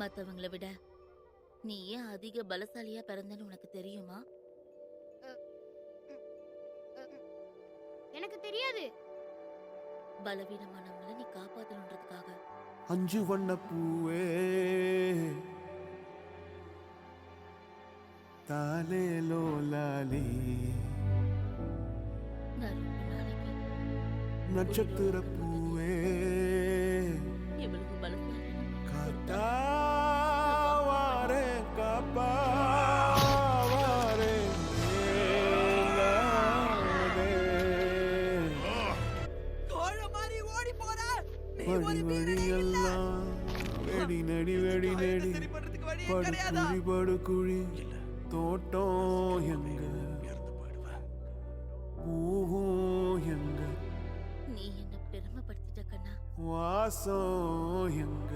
மத்தவங்கள விட நீ ஏன் அதிக பலசாலியா பிறந்தன்னு உனக்கு தெரியுமா? அ, அ, எனக்கு தெரியாது. பலவீனமானவங்கள நீ காப்பாத்தணுன்றதுக்காக. அஞ்சு வண்ண பூவே தாலே லோலாலி நான் ரொம்ப நாளைக்கு நட்சத்திர பூவே இவ்வளவு பலசாலி காத்தாவாரே காப்பாவாரே வழி வழியெல்லாம் வெடி நடி வெடி நடி படுக்குழி படுக்குழி தோட்டம் எங்க பூவும் எங்க நீ என்ன பெருமைப்படுத்திட்ட கண்ணா. வாசம் எங்க